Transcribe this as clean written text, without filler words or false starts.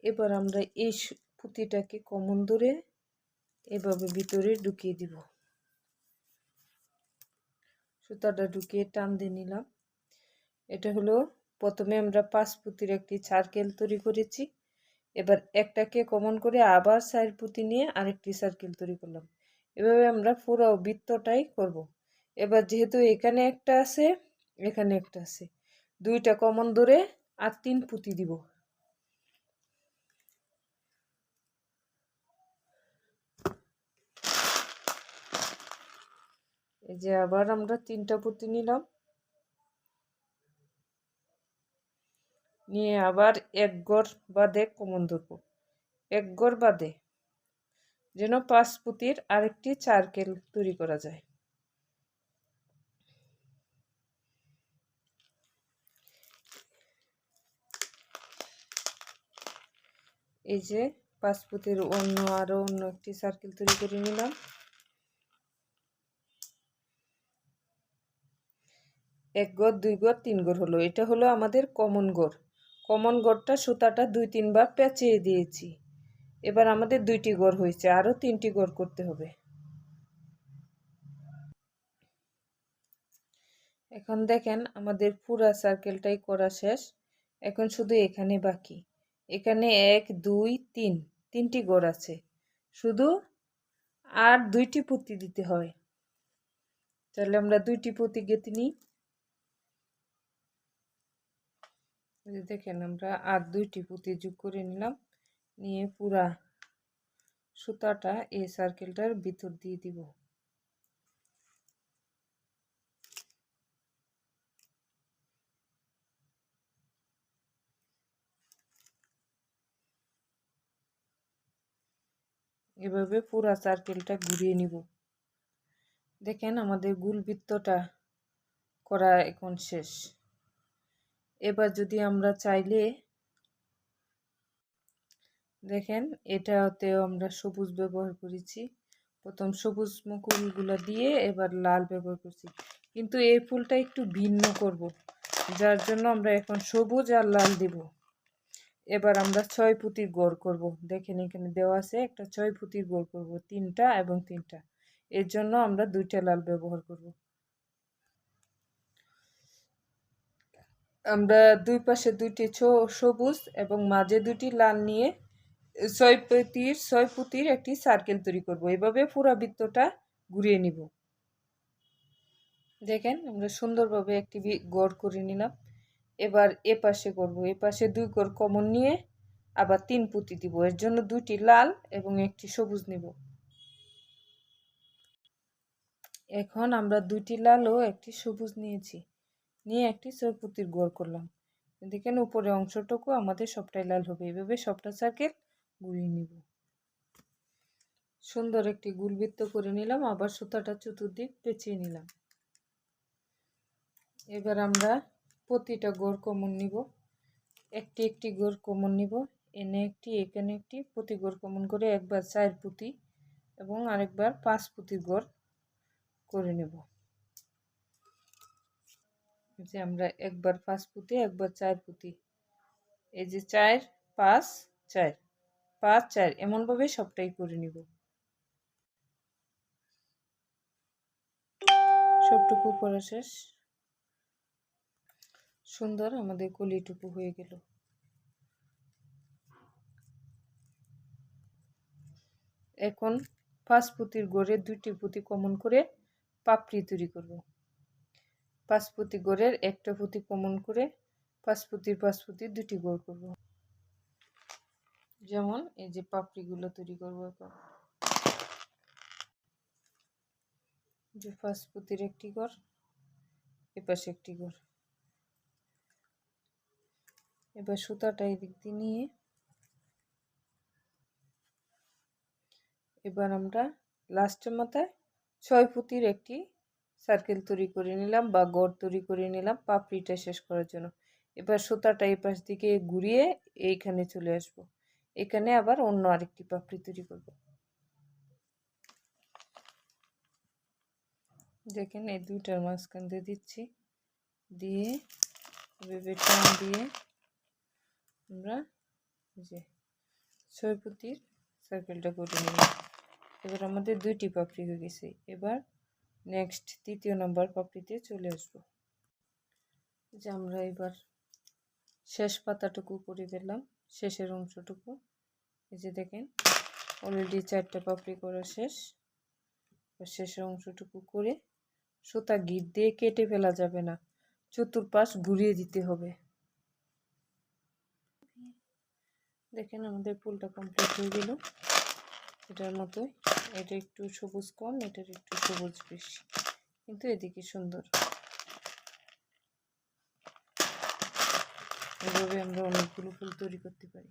এবার আমরা এই পুঁতিটাকে কমন ধরে এভাবে ভিতরে ঢুকিয়ে দিব। সুতাটা ঢুকিয়ে টান দিয়ে নিলাম। এটা হলো প্রথমে আমরা 5 পুঁতির একটি সার্কেল তৈরি করেছি। এবার একটাকে কমন করে আবার 4 পুঁতি নিয়ে আরেকটি সার্কেল তৈরি করলাম। এভাবে আমরা পুরো বৃত্তটাই করব। এবার যেহেতু এখানে একটা আছে, এখানে একটা আছে, দুইটা কমন ধরে আর 3 পুঁতি দিব। এই যে আবার আমরা 3টা পুঁতি নিলাম, নিয়ে আবার এক ঘর বাদে কমন ধরবো। এক ঘর বাদে যেন 5 পুঁতির আরেকটি সার্কেল তৈরি করা যায়। এই যে 5 পুঁতির আরো অন্য একটি সার্কেল তৈরি করে নিলাম। এক ঘর, 2 ঘর, 3 ঘর হলো। এটা হলো আমাদের কমন ঘর। কমন ঘরটা সুতাটা 2-3 বার পেঁচিয়ে দিয়েছি। এবার আমাদের 2টি ঘর হয়েছে, আরো 3টি ঘর করতে হবে। এখন দেখেন আমাদের পুরা সার্কেলটাই করা শেষ। এখন শুধু এখানে বাকি। এখানে 1, 2, 3 তিনটি ঘর আছে, শুধু আর 2টি পুঁতি দিতে হয়। তাহলে আমরা 2টি পুঁতি গেঁথে নিই। দেখেন আমরা আর 2টি পুঁতি যোগ করে নিলাম, নিয়ে পুরা সুতাটা এই সার্কেলটার ভিতর দিয়ে দিব। এভাবে পুরা সার্কেলটা ঘুরিয়ে নিব। দেখেন আমাদের গোল বৃত্তটা করা এখন শেষ। এবার যদি আমরা চাইলে, দেখেন এটাতেও আমরা সবুজ ব্যবহার করেছি। প্রথম সবুজ মুকুলগুলো দিয়ে এবার লাল ব্যবহার করছি, কিন্তু এই ফুলটা একটু ভিন্ন করব, যার জন্য আমরা এখন সবুজ আর লাল দিব। এবার আমরা 6 পুঁতির গোল করব। দেখেন এখানে দেওয়া আছে একটা 6 পুঁতির গোল করব, 3টা এবং 3টা। এর জন্য আমরা 2টা লাল ব্যবহার করব। আমরা দুই পাশে 2টি সবুজ এবং মাঝে 2টি লাল নিয়ে 6 পুঁতির একটি সার্কেল তৈরি করব। এভাবে পুরো বৃত্তটা ঘুরিয়ে নিব। দেখেন আমরা সুন্দরভাবে একটি গড় করে নিলাম। এবার এ পাশে করব। এ পাশে 2 গড় কমন নিয়ে আবার 3 পুঁতি দিব। এর জন্য 2টি লাল এবং একটি সবুজ নিব। এখন আমরা 2টি লাল ও একটি সবুজ নিয়েছি, নিয়ে একটি 6 পুঁতির গড় করলাম। দেখেন উপরে অংশটুকু আমাদের সবটাই লাল হবে। এভাবে সবটা সার্কেল ঘুরিয়ে নিব। সুন্দর একটি গোলবৃত্ত করে নিলাম, আবার সুতাটা চতুর্দিক পেঁচিয়ে নিলাম। এবার আমরা প্রতিটা গড় কমন নিব, একটি একটি গড় কমন নিব। এনে একটি, এখানে একটি, প্রতি গড় কমন করে একবার 4 পুঁতি এবং আরেকবার 5 পুঁতির গড় করে নেব। যে আমরা একবার 5 পুঁতি, একবার 4 পুঁতি, এই যে 4, 5, 4, 5, 4 এমনভাবে সবটাই করে নিব। সবটুকু করা শেষ। সুন্দর আমাদের কলিটুকু হয়ে গেল। এখন 5 পুঁতির গড়ে 2টি পুঁতি কমন করে পাপড়ি তৈরি করব। 5 পুঁতি গড়ের একটা পুঁতি কমন করে 5 পুঁতির 5 পুঁতির 2টি গড় করব। যেমন এই যে পাপড়িগুলো তৈরি করব। এখন যে 5 পুঁতির একটি গড়, এপাশে একটি গড়। এবার সুতাটা এদিক দিয়ে নিয়ে এবার আমরা লাস্টের মাথায় 6 পুঁতির একটি সার্কেল তৈরি করে নিলাম বা গড় তৈরি করে নিলাম পাপড়িটা শেষ করার জন্য। এবার সুতাটা এই পাশ দিকে ঘুরিয়ে এইখানে চলে আসব। এখানে আবার অন্য আরেকটি পাপড়ি তৈরি করব। দেখেন এই দুইটার মাঝখান দিয়ে দিচ্ছি, দিয়ে এভাবে টান দিয়ে আমরা যে 6 পুঁতির সার্কেলটা করে নিলাম। এবার আমাদের 2টি পাপড়ি হয়ে গেছে। এবার নেক্সট 3য় নাম্বার পাপড়িতে চলে আসব। যে আমরা এবার শেষ পাতাটুকু করে ফেললাম, শেষের অংশটুকু। এই যে দেখেন অলরেডি 4টা পাপড়ি করা শেষ। শেষের অংশটুকু করে সুতা গিট দিয়ে কেটে ফেলা যাবে না, চতুর্পাশ ঘুরিয়ে দিতে হবে। দেখেন আমাদের ফুলটা কমপ্লিট হয়ে গেল। এটার মতোই, এটা একটু সবুজ কম, এটার একটু সবুজ বেশি, কিন্তু এদিকে সুন্দর। এভাবে আমরা অনেকগুলো ফুল তৈরি করতে পারি।